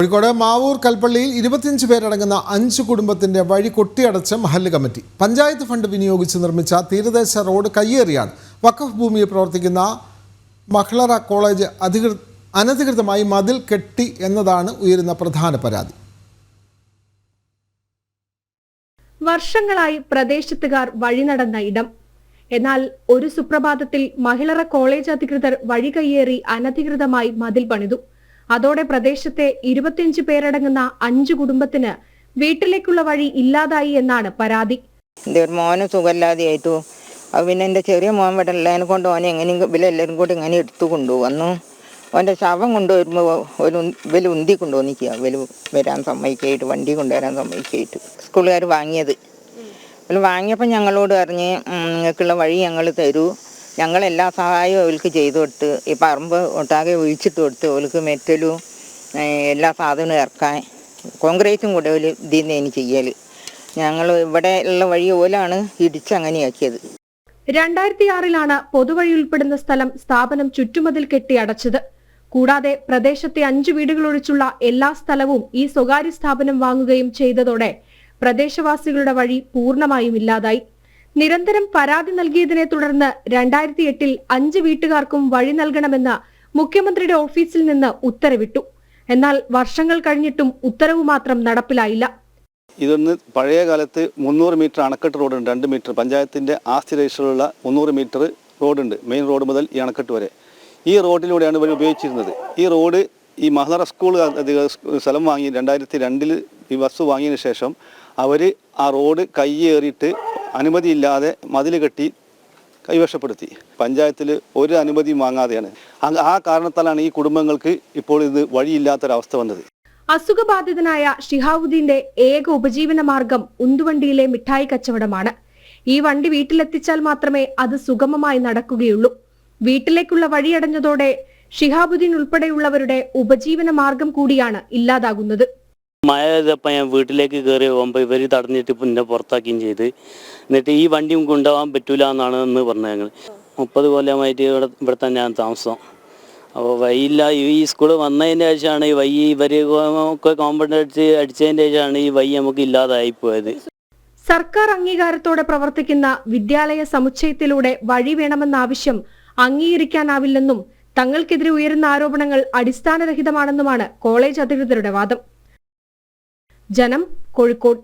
കോഴിക്കോട് മാവൂർ കൽപ്പള്ളിയിൽ 25 പേരടങ്ങുന്ന 5 കുടുംബത്തിന്റെ വഴി കൊട്ടിയടച്ച മഹല്ല് കമ്മിറ്റി. പഞ്ചായത്ത് ഫണ്ട് വിനിയോഗിച്ച് നിർമ്മിച്ച തീരദേശ റോഡ് കയ്യേറിയാണ് വഖഫ് ഭൂമിയിൽ പ്രവർത്തിക്കുന്ന മഹ്ലറ കോളേജ് അനധികൃതമായി മതിൽ കെട്ടി എന്നതാണ് ഉയരുന്ന പ്രധാന പരാതി. വർഷങ്ങളായി പ്രദേശത്തുകാർ വഴി നടന്ന ഇടം. എന്നാൽ ഒരു സുപ്രഭാതത്തിൽ മഹ്ലറ കോളേജ് അധികൃതർ വഴി കയ്യേറി അനധികൃതമായി മതിൽ പണിതു. അതോടെ പ്രദേശത്തെ 25 പേരടങ്ങുന്ന 5 കുടുംബത്തിന് വീട്ടിലേക്കുള്ള വഴി ഇല്ലാതായി എന്നാണ് പരാതി. എൻ്റെ ഒരു മോന് സുഖമില്ലാതെയായിട്ടു. അത് പിന്നെ എൻ്റെ ചെറിയ മോൻ ഇവിടെ ഉള്ളതിനെ കൊണ്ട് ഓനെ എങ്ങനെയും ഇവരെല്ലാവരും കൂടി ഇങ്ങനെ എടുത്തു കൊണ്ടുവന്നു. ഓൻ്റെ ശവം കൊണ്ടുവരുമ്പോൾ ഇവർ ഉന്തി കൊണ്ടുവന്നിക്കുക. ഇവർ വരാൻ സമ്മതിക്കായിട്ട്, വണ്ടി കൊണ്ടുവരാൻ സമ്മതിക്കായിട്ട് സ്കൂളുകാർ വാങ്ങിയത്. ഇവർ വാങ്ങിയപ്പോൾ ഞങ്ങളോട് പറഞ്ഞ് നിങ്ങൾക്കുള്ള വഴി ഞങ്ങൾ തരൂ, ഞങ്ങളെല്ലാ സഹായവും അവർക്ക് ചെയ്തു കൊടുത്ത് ഈ പറമ്പ് ഒട്ടാകെ ഒഴിച്ചിട്ട് കൊടുത്ത് അവർക്ക് മെറ്റലും എല്ലാ സാധനവും ഇറക്കാൻ കോൺക്രീറ്റും കൂടെ ഒരു ഇതിൽ നിന്ന് ചെയ്യൽ. ഞങ്ങൾ ഇവിടെ ഉള്ള വഴി ഓലാണ് ഇടിച്ചങ്ങനെയാക്കിയത്. 2006 പൊതുവഴി ഉൾപ്പെടുന്ന സ്ഥലം സ്ഥാപനം ചുറ്റുമതിൽ കെട്ടി അടച്ചത്. കൂടാതെ പ്രദേശത്തെ 5 വീടുകൾ ഒഴിച്ചുള്ള എല്ലാ സ്ഥലവും ഈ സ്വകാര്യ സ്ഥാപനം വാങ്ങുകയും ചെയ്തതോടെ പ്രദേശവാസികളുടെ വഴി പൂർണ്ണമായും ഇല്ലാതായി. നിരന്തരം പരാതി നൽകിയതിനെ തുടർന്ന് 2008 5 വീട്ടുകാർക്കും വഴി നൽകണമെന്ന് മുഖ്യമന്ത്രിയുടെ ഓഫീസിൽ നിന്ന് ഉത്തരവിട്ടു. എന്നാൽ വർഷങ്ങൾ കഴിഞ്ഞിട്ടും ഉത്തരവ് മാത്രം നടപ്പിലായില്ല. ഇതൊന്ന് പഴയ കാലത്ത് 300 മീറ്റർ അണക്കെട്ട് റോഡുണ്ട്, 2 മീറ്റർ പഞ്ചായത്തിൻ്റെ ആസ്തി രജിസ്റ്ററിലുള്ള 300 മീറ്റർ റോഡുണ്ട്, മെയിൻ റോഡ് മുതൽ ഈ അണക്കെട്ട് വരെ. ഈ റോഡിലൂടെയാണ് ഇവർ ഉപയോഗിച്ചിരുന്നത്. ഈ റോഡ് ഈ മഹ്ലറ സ്കൂൾ സ്ഥലം വാങ്ങി 2002 ഈ ബസ് വാങ്ങിയതിന് ശേഷം അവർ ആ റോഡ് കയ്യേറിയിട്ട് അനുമതിയില്ലാതെ മതിൽ കെട്ടി കൈവശപ്പെടുത്തി. പഞ്ചായത്തിൽ ഒരു അനുമതിയും വാങ്ങാതെയാണ്. ആ കാരണത്താലാണ് ഈ കുടുംബങ്ങൾക്ക് ഇപ്പോൾ ഇത് വഴിയില്ലാത്തൊരവസ്ഥ വന്നത്. അസുഖബാധിതനായ ഷിഹാബുദ്ദീന്റെ ഏക ഉപജീവന മാർഗം ഉന്തുവണ്ടിയിലെ മിഠായി കച്ചവടമാണ്. ഈ വണ്ടി വീട്ടിലെത്തിച്ചാൽ മാത്രമേ അത് സുഗമമായി നടക്കുകയുള്ളൂ. വീട്ടിലേക്കുള്ള വഴിയടഞ്ഞതോടെ ഷിഹാബുദ്ദീൻ ഉൾപ്പെടെയുള്ളവരുടെ ഉപജീവന മാർഗം കൂടിയാണ് ഇല്ലാതാകുന്നത്. മഴ ചെയ്തപ്പോൾ ഞാൻ വീട്ടിലേക്ക് കയറി പോകുമ്പോൾ ഇവർ തടഞ്ഞിട്ട് പിന്നെ പുറത്താക്കുകയും ചെയ്ത്. എന്നിട്ട് ഈ വണ്ടിയും കൊണ്ടുപോകാൻ പറ്റൂല എന്നാണ് എന്ന് പറഞ്ഞത്. ഞങ്ങൾ 30 കൊല്ലമായിട്ട് ഇവിടെ തന്നെയാണ് താമസം. അപ്പോൾ വഴിയില്ല. ഈ സ്കൂൾ വന്നതിൻ്റെ ശേഷമാണ് ഈ വഴി ഇവർ ഒക്കെ കോമ്പൗണ്ട് അടിച്ചതിൻ്റെ ശേഷമാണ് ഈ വഴി നമുക്ക് ഇല്ലാതായി പോയത്. സർക്കാർ അംഗീകാരത്തോടെ പ്രവർത്തിക്കുന്ന വിദ്യാലയ സമുച്ചയത്തിലൂടെ വഴി വേണമെന്ന ആവശ്യം അംഗീകരിക്കാനാവില്ലെന്നും തങ്ങൾക്കെതിരെ ഉയരുന്ന ആരോപണങ്ങൾ അടിസ്ഥാനരഹിതമാണെന്നുമാണ് കോളേജ് അധികൃതരുടെ വാദം. ജനം, കോഴിക്കോട്.